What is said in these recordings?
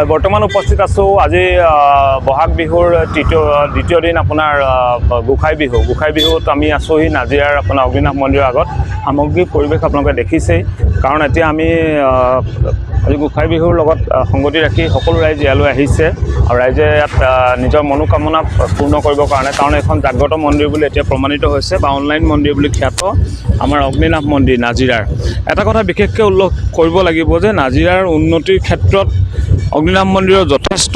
বৰ্তমান উপস্থিত আছোঁ আজি বহাগ বিহুৰ দ্বিতীয় দিন আপোনাৰ গোসাই বিহুত আমি আছোঁহি নাজিৰাৰ আপোনাৰ অগ্নিনাভ মন্দিৰৰ আগত। সামগ্ৰিক পৰিৱেশ আপোনালোকে দেখিছেই, কাৰণ এতিয়া আমি আজি গোসাই বিহুৰ লগত সংগতি ৰাখি সকলো ৰাইজ ইয়ালৈ আহিছে আৰু ৰাইজে ইয়াত নিজৰ মনোকামনা পূৰ্ণ কৰিবৰ কাৰণে, কাৰণ এখন জাগ্ৰত মন্দিৰ বুলি এতিয়া প্ৰমাণিত হৈছে বা অনলাইন মন্দিৰ বুলি খ্যাত আমাৰ অগ্নিনাভ মন্দিৰ নাজিৰাৰ। এটা কথা বিশেষকৈ উল্লেখ কৰিব লাগিব যে নাজিৰাৰ উন্নতিৰ ক্ষেত্ৰত অগ্নিনাভ মন্দিৰৰ যথেষ্ট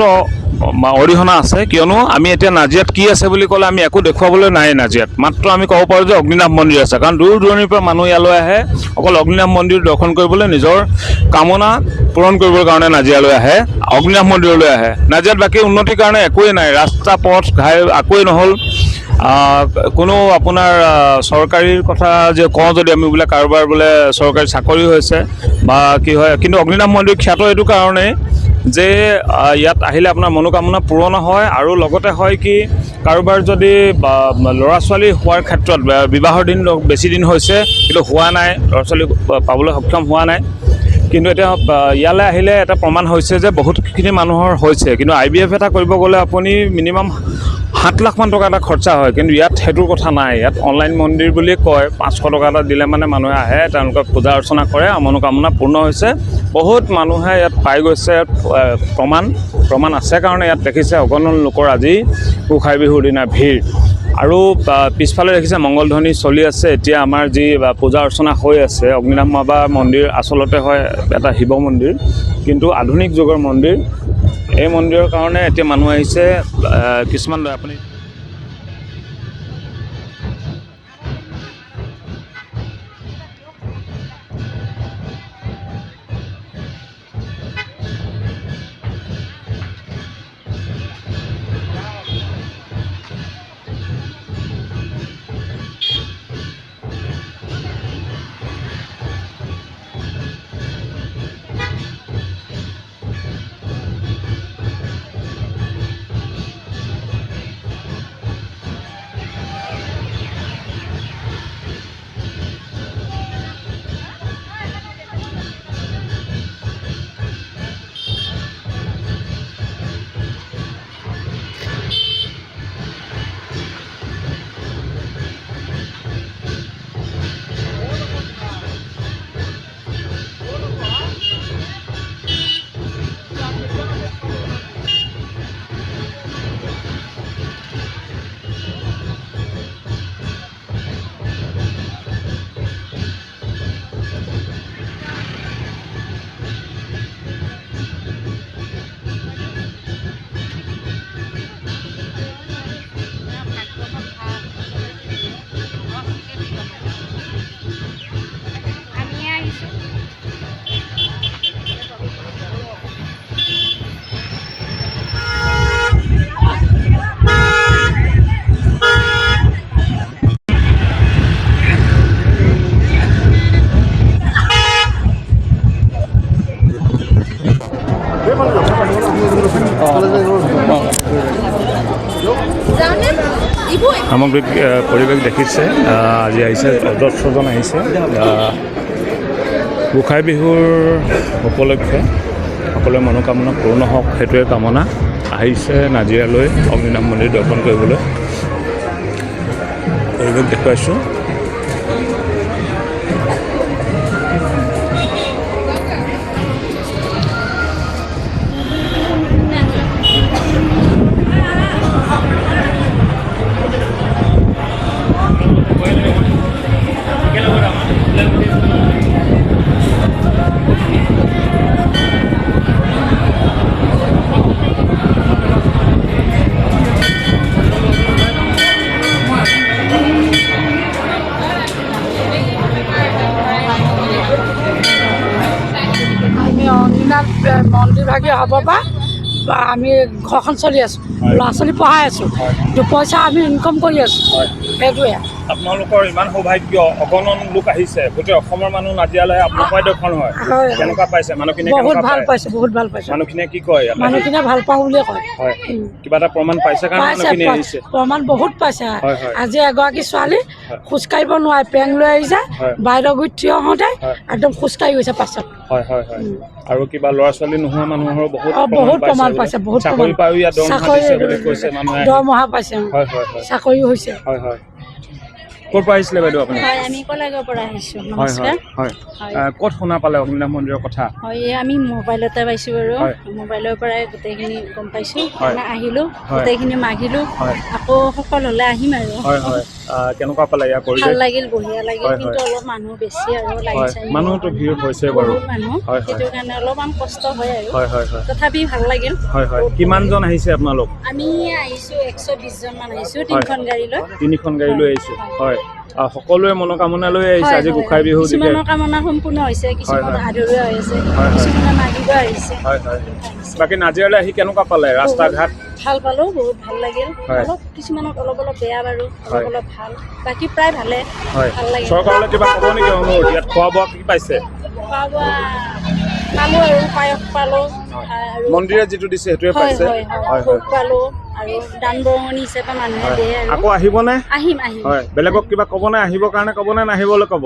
অৰিহণা আছে, কিয়নো আমি এতিয়া নাজিৰাত কি আছে বুলি ক'লে আমি একো দেখুৱাবলৈ নাই নাজিৰাত, মাত্ৰ আমি ক'ব পাৰোঁ যে অগ্নিনাভ মন্দিৰ আছে। কাৰণ দূৰ দূৰণিৰ পৰা মানুহ ইয়ালৈ আহে অকল অগ্নিনাভ মন্দিৰ দৰ্শন কৰিবলৈ, নিজৰ কামনা পূৰণ কৰিবৰ কাৰণে নাজিৰালৈ আহে, অগ্নিনাভ মন্দিৰলৈ আহে। নাজিৰাত বাকী উন্নতিৰ কাৰণে একোৱেই নাই, ৰাস্তা পথ ঘাই একোৱেই নহ'ল। কোনো আপোনাৰ চৰকাৰীৰ কথা যে কওঁ যদি আমি বোলে কাৰোবাৰ বোলে চৰকাৰী চাকৰি হৈছে বা কি হয়, কিন্তু অগ্নিনাভ মন্দিৰ খ্যাত এইটো কাৰণেই যে ইয়াত আহিলে আপোনাৰ মনোকামনা পূৰণ হয় আৰু লগতে হয় কি কাৰোবাৰ যদি ল'ৰা ছোৱালী হোৱাৰ ক্ষেত্ৰত বিবাহৰ দিন বেছি দিন হৈছে কিন্তু হোৱা নাই, ল'ৰা ছোৱালী পাবলৈ সক্ষম হোৱা নাই, কিন্তু এতিয়া ইয়ালৈ আহিলে এটা প্ৰমাণ হৈছে যে বহুতখিনি মানুহৰ হৈছে। কিন্তু IVF এটা কৰিব গ'লে আপুনি মিনিমাম 7 লাখ মান টকা এটা খৰচা হয়, কিন্তু ইয়াত সেইটোৰ কথা নাই। ইয়াত অনলাইন মন্দিৰ বুলি কয়, 500 টকা এটা দিলে মানে মানুহে আহে, তেওঁলোকে পূজা অৰ্চনা কৰে আৰু মনোকামনা পূৰ্ণ হৈছে। বহুত মানুহে ইয়াত পাই গৈছে, প্ৰমাণ আছে কাৰণে ইয়াত দেখিছে অগণন লোকৰ আজি গোসাই বিহুৰ দিনা ভিৰ। আৰু পিছফালে দেখিছে মংগলধ্বনি চলি আছে। এতিয়া আমাৰ যি পূজা অৰ্চনা হৈ আছে, অগ্নিনাভ বাবা মন্দিৰ আচলতে হয় এটা শিৱ মন্দিৰ, কিন্তু আধুনিক যুগৰ মন্দিৰ। এই মন্দিৰৰ কাৰণে এতিয়া মানুহ আহিছে কিছুমান আপুনি সামগ্ৰিক পৰিৱেশ দেখিছে। আজি আহিছে 10জন আহিছে গোসাই বিহুৰ উপলক্ষে, সকলোৰে মনোকামনা পূৰ্ণ হওক সেইটোৱে কামনা, আহিছে নাজিৰালৈ অগ্নিনাভ মন্দিৰ দৰ্শন কৰিবলৈ। পৰিৱেশ দেখুৱাইছোঁ। মন্দিৰ ভাগি হ'ব বা আমি ঘৰখন চলি আছোঁ, ল'ৰা ছোৱালী পঢ়াই আছোঁ, পইচা আমি ইনকম কৰি আছোঁ, সেইটোৱে। আপোনালোকৰ ইমান সৌভাগ্য, অগণন লোক আহিছে, গোটেই অসমৰ মানুহ নাজিৰালৈ আপোনালোকৰ দৰ্শন হয়। কেনেকুৱা পাইছে মানুহখিনিয়ে? বহুত ভাল পাইছে, বহুত ভাল পাইছে। মানুহখিনিয়ে কি কয়? মানুহখিনিয়ে ভাল পাওঁ বুলিয়ে কয়। হয়, কিবা এটা প্ৰমাণ পাইছে কাৰণে মানুহখিনি আহিছে। প্ৰমাণ বহুত পাইছে। হয়, হয়। আজি এগৰাকী ছোৱালী খোজকাঢ়িব নোৱাৰে, পেং লৈ আহিছে, হয়। বাইদেউ গুৰিত থিয় হওঁতে একদম খোজকাঢ়ি গৈছে পাছত। হয় হয় হয়। আৰু কিবা ল'ৰা ছোৱালী নোহোৱা মানুহৰো বহুত প্ৰমাণ পাইছে, বহুত চাকৰি পায়ো ইয়াত দৰমহা দিছে বুলি কৈছে মানুহে। দৰমহা পাইছে, হয় হয় হয়। চাকৰিও হৈছে। হয় হয়। ক'ৰ পৰা আহিছিলে বাইদেউ আপুনি? হয়, আমি কলেজৰ পৰা আহিছোঁ। হয় নমস্কাৰ। হয় হয়। ক'ত শুনা পালে অগ্নিনাভ মন্দিৰৰ কথা? হয়, আমি মোবাইলতে পাইছোঁ বাৰু। হয়। মোবাইলৰ পৰাই গোটেইখিনি গম পাইছোঁ। হয়। আহিলোঁ, হয়। গোটেইখিনি মাগিলোঁ। হয়। আকৌ সফল হ'লে আহিম আৰু। হয় হয়। কেনেকুৱা পালে ইয়াৰ পৰিৱেশ? ভাল লাগিল, বঢ়িয়া লাগিল। হয়, কিন্তু হয়। অলপ মানুহ বেছি আৰু লাইন হয়, চাইন মানুহতো ভিৰ হৈছে বাৰু। বহুত মানুহ, হয়, হয়। সেইটো কাৰণে অলপমান কষ্ট হয় আৰু। হয় হয় হয়। তথাপি ভাল লাগিল। হয় হয়। কিমানজন আহিছে আপোনালোক? আমি আহিছোঁ 120জন মান আহিছোঁ, 3খন গাড়ী লৈ। 3খন গাড়ী লৈ আহিছে। হয়। সকলোৱে মনোকামনা লৈ আহিছে হয়, আজি হয়, গোঁসাই বিহু দিকে। কিছুমানৰ কামনা সম্পূৰ্ণ হৈছে, কিছুমান হয়। আধৰুৱা হৈছে, হয়, হয়। কিছুমানে মাগিব আহিছে। হয় হয়। বাকী নাজিৰালৈ আহি কেনেকুৱা পালে ৰাস্তা ঘাট? ভাল পালোঁ, বহুত ভাল লাগিল। হয়। অলপ কিছুমানত অলপ বেয়া বাৰু, হয়। অলপ ভাল। বাকী প্ৰায় ভালে। হয়। ভাল লাগিল। চৰকাৰলৈ কিবা ক'ব নেকি অনুৰোধ? ইয়াত খোৱা বোৱা কি পাইছে? খোৱা বোৱা পালোঁ আৰু পায়স পালোঁ আৰু মন্দিৰে যিটো দিছে সেইটোৱে হয় পাইছে? হয় হয়, হয় ভোগ হয়। পালোঁ আৰু দান বৰঙণি হিচাপে মানুহে দিয়ে আৰু। আকৌ আহিবনে? আহিম আহিম। হয়। বেলেগক কিবা ক'বনে? আহিবৰ কাৰণে ক'বনে নাহিবলৈ ক'ব?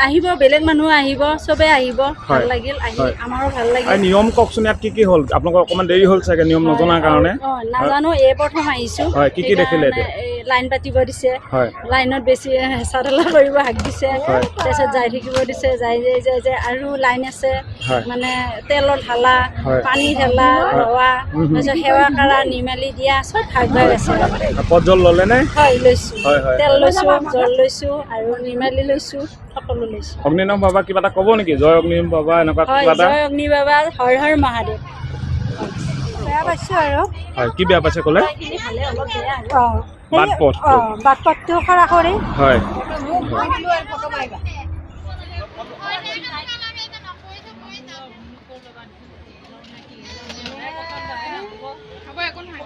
আহিব, বেলেগ মানুহ আহিব, চবে আহিব। ভাল হয়। লাগিল, আহি হয়। আমাৰো ভাল লাগিল। আৰু নিয়ম কওকচোন, ইয়াত কি কি হ'ল? আপোনালোকৰ অকণমান দেৰি হ'ল চাগে নিয়ম নজনাৰ কাৰণে। নাজানো, এই প্ৰথম আহিছোঁ। হয়, কি কি দেখিলে এতিয়া? সেইকাৰণে এই লাইন পাতিব দিছে। হয়। লাইনত বেছি হেঁচা ঠেলা কৰিব হাক দিছে। হয়। তাৰপিছত যাই থাকিব দিছে, যাই আৰু লাইন আছে। হয়। মানে তেলৰ ঢালা, হয়। পানী ঢালা, লোৱা, তাৰপিছত সেৱা কৰা, নিৰ্মালি দিয়া, চব ভাগ ভাগ আছে। পদ জল ল'লেনে? হয়, লৈছোঁ। হয় হয়। তেল লৈছোঁ, জল লৈছোঁ আৰু নিৰ্মালি লৈছোঁ, সকলো লৈছোঁ। অগ্নিনাভ বাবা কিবা এটা ক'ব নেকি? জয় অগ্নিনাভ বাবা এনেকুৱা হয়, কিবা এটা? জয় অগ্নি বাবা, হৰ হৰ মহাদেৱ। বেয়া পাইছোঁ আৰু। হয়, কি বেয়া পাইছে ক'লে? ভালে, অলপ বেয়া আৰু। বাট পথটো। বাট পথটো খৰা খৰি। হয়। হ'ব একো নহয়।